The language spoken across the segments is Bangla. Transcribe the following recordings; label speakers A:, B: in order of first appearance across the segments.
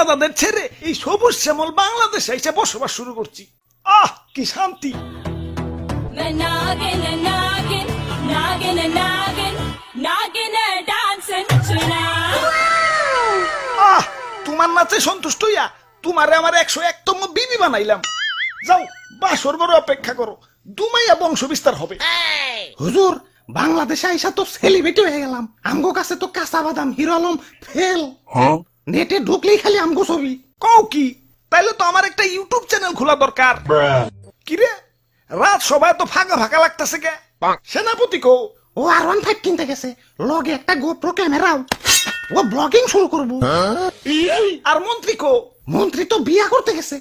A: দাদাদের ছেড়ে এই সবুজ শ্যামল বাংলাদেশে এসে বসবাস শুরু করছি। আহ কি শান্তি। আহ তোমার নাচে সন্তুষ্ট হইয়া তোমারে আমার 101তম বিবি বানাইলাম। যাও বাসর ঘরে অপেক্ষা করো, দুমাইয়া বংশ বিস্তার হবে।
B: হুজুর বাংলাদেশে আইসা তো সেলিব্রিটি হয়ে গেলাম। আমগো কাছে তো কাঁচা বাদাম হিরো আলম ফেল। নেটে ঢুকলেই খালি আমগো ছবি।
A: কও কি? তাইলে তো আমার একটা ইউটিউব চ্যানেল খোলা দরকার। কিরে রাত সবাই তো ফাঁকা ফাঁকা লাগতেছে কে? সেনাপতি কো?
B: ও R15 কিনতে গেছে, লগে একটা গোপ্রো ক্যামেরাও। ও ব্লগিং শুরু করবো।
A: আর মন্ত্রী কো?
B: মন্ত্রী তো বিয়া করতে গেছে,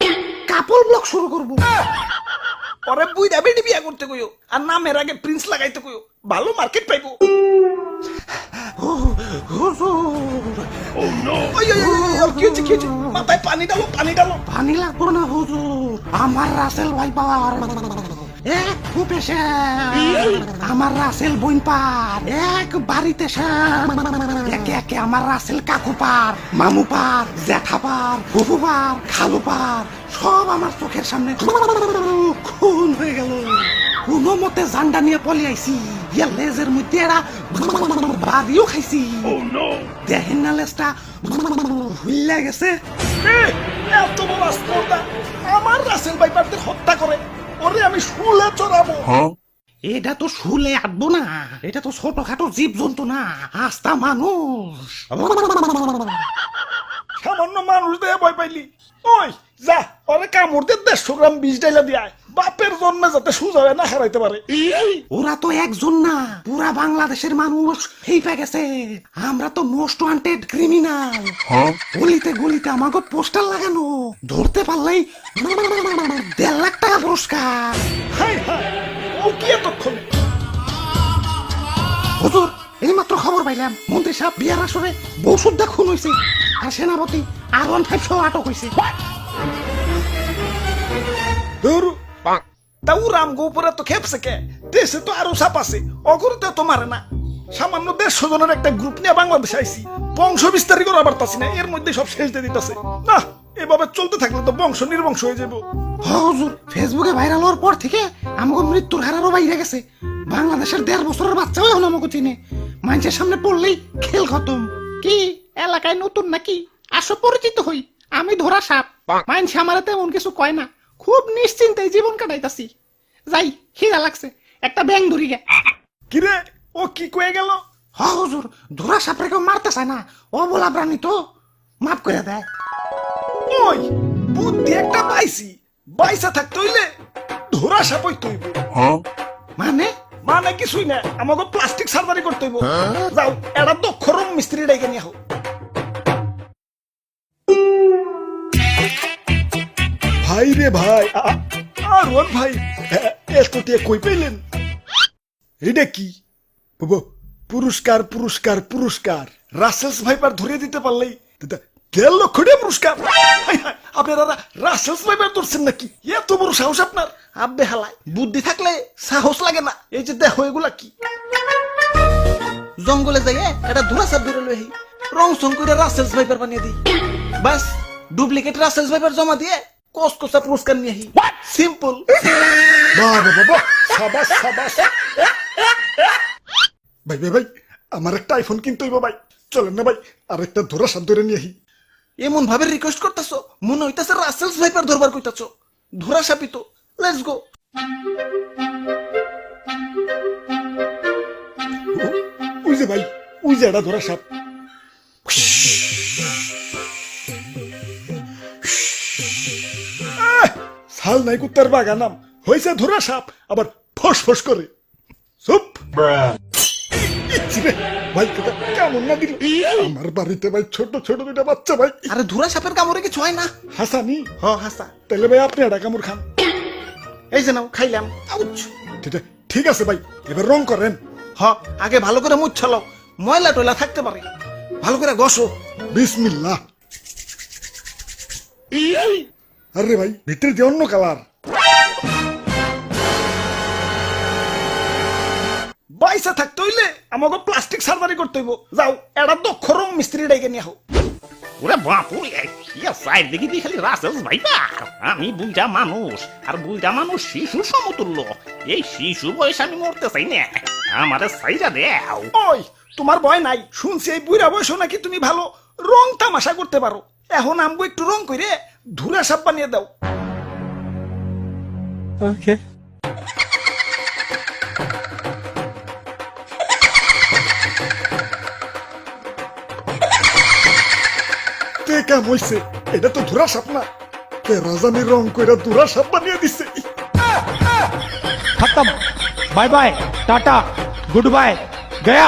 B: কাপল ব্লগ শুরু করবো।
A: পরে বুইড়া বেডি বিয়া করতে কইও, আর নামের আগে প্রিন্স লাগাইতে কইও, ভালো মার্কেট পাইবো। কি হচ্ছে? মাথায় পানি ডালো, পানি ডালো।
B: পানি লাগবো না হুজুর, আমার রাসেল ভাই পাওয়ার এক খুপেছে। আমার রাসেল বইন পার এক বাড়িতে একে একে আমার রাসেল কাকু পার, মামু পার, জ্যাঠা পার, ফুফু পার, খালু পার, সব আমার চোখের সামনে খুন হয়ে গেল। কোনো মতে জান্ডা নিয়ে পলি আইছি, লেজের মধ্যে এরা বাড়িও খাইছি। দেখেন না লেজটা হুইল্লা গেছে।
A: এত বড় স্পর্ধা আমার রাসেল ভাইপারদের হত্যা করে, ওরে আমি শুলে চড়াবো।
B: এটা তো শুলে আটবো না, এটা তো ছোটখাটো জীব জন্তু না, আস্তা মানুষ।
A: সামান্য মানুষ দিয়ে ভয় পাইলি? ওই যা ওরে কামড় দিয়ে 150 গ্রাম বিষ ডাইলা দিয়ায়, বাপের জন্মে যাতে সুজা না হারাইতে পারে।
B: ওরা তো একজন না, পুরা বাংলাদেশের মানুষ হেইপা গেছে। আমরা তো মোস্ট ওয়ান্টেড ক্রিমিনাল। গলিতে গলিতে আমাকে পোস্টার লাগানো, ধরতে পারলেই 1.5 লাখ টাকা পুরস্কার।
A: হাই হাই, ও কি এতক্ষণ?
B: হুজুর এইমাত্র খবর পাইলাম মন্ত্রী সাহেব বিয়ার আসরে বউ সুদ্ধা খুন হয়েছে, আর সেনাপতি R15 সহ আটক হয়েছে।
A: তাও রামগো উপরে তো খেপছে কে? দেশে তো আরো সাপ আছে, অগরতে তো মারে না। সামান্য 150 জনের একটা গ্রুপ নিয়ে বাংলাদেশে আইছি, বংশ বিস্তারই করা পারতাছি না, এর মধ্যে সব শেষ দিয়ে দিতেছে। না এভাবে চলতে থাকলে তো বংশ নির্বংশ হয়ে যাবো।
B: হুজুর ফেসবুকে ভাইরাল হওয়ার পর থেকে আমাকে মৃত্যুর হারারও বাইরে গেছে। বাংলাদেশের 1.5 বছরের বাচ্চাও এখন আমাকে চিনে, মানুষের সামনে পড়লেই খেল খতম। কি এলাকায় নতুন নাকি? আসো পরিচিত হই, আমি ধরা সাপ। মানুষ আমার তেমন কিছু কয় না, খুব নিশ্চিন্তে জীবন কাটাইতাছি। যাই খিদা লাগছে, একটা ব্যাং ধরি গে।
A: কিরে ও কি কয়ে গেল?
B: হুজুর ধরা সাপরে কেউ মারতে চায় না, ও বলা প্রাণী তো মাফ করে দেয়।
A: ওই বুদ্ধি একটা পাইছি, বাইসা থাকতে হইলে ধরা সাপ হইতে হইব।
B: মানে
A: মানে কিছুই না, আমাকে প্লাস্টিক সার্জারি করতে হইব। যাও এটা দক্ষ রুম মিস্ত্রি ডাইকে নিয়ে হোক। ভাই রে ভাই, আর ওর ভাই এত টিয়া কই পাইলেন? এটা কি? পুরস্কার পুরস্কার পুরস্কার, রাসেলস ভাইপার ধরে দিতে পারলেই 1.5 লক্ষ টাকা পুরস্কার। আপনারা রাসেলস ভাইপার ধরছেন নাকি? এত বড় সাহস আপনার? আব্বে হালায়, বুদ্ধি থাকলে সাহস লাগে না। এই যে দেখো এগুলা কি? জঙ্গলে যাই এটা ধরা সাপ ধরে লই, রং সং করে রাসেলস ভাইপার বানিয়ে দিই, বাস ডুপ্লিকেট রাসেলস ভাইপার জমা দিয়ে কসকসা পুরস্কার নিয়ে আহি। সিম্পল। বাবা বাবা, সাবাস সাবাস। ভাই ভাই ভাই, আমার একটা আইফোন কিনতে হইব ভাই, চলেন না ভাই আর একটা ধরা সাপ ধরে নিয়ে আহি। এমন ভাবে রিকোয়েস্ট করতেছো মনে হইতাছে রাসেলস ভাইপার ধরবার কইতাছো, ধরা সাপই তো। Let's go. ওই যে ভাই, ওই যে এটা ধরা সাপ। সাল নাই কুত্তার বাগানাম হয়েছে ধরা সাপ, আবার ফস ফস করে। চুপ ভাই, কেমন না দিল আমার বাড়িতে ভাই, ছোট ছোট দুটা বাচ্চা ভাই। আরে ধরা সাপের কামড়ে কিছু হয় না। হাসানি? হ হাসা। তাহলে ভাই আপনি একটা কামড় খান। এই যে নাও খাইলাম। ঠিক আছে ভাই, এবার রং করেন। হ আগে ভালো করে মুছ ছালাও, ময়লা টয়লা থাকতে পারে, ভালো করে ঘষো। বিসমিল্লাহ। আরে ভাই ভিতরে দিয়ে অন্য কালার। বাইসা থাকতে হইলে আমাকে প্লাস্টিক সার্জারি করতে হইব। যাও এটা দক্ষ রং মিস্ত্রি ডাইকে নিয়ে হোক।
C: ওরে বাপুরে ইয়া সাইড দেখি দি খালি রাসেলস ভাইবা আমি বুঝা মানুষ আর বুঝা মানুষ শিশু সমতুল্য এই শিশু বয়স আমি মরতে চাই না আমারে সাইরা দেও
A: ওই তোমার ভয় নাই শুনছি এই বুড়া বয়স নাকি তুমি ভালো রং তামাশা করতে পারো এখন আমগো একটু রং করে ধুরা সাপ বানিয়ে দাও কে কাম হইছে এটা তো ধুরা সাপ না কে রাজানি রং কইরা ধুরা সাপ বানিয়ে দিছে
D: खत्म bye bye tata goodbye गया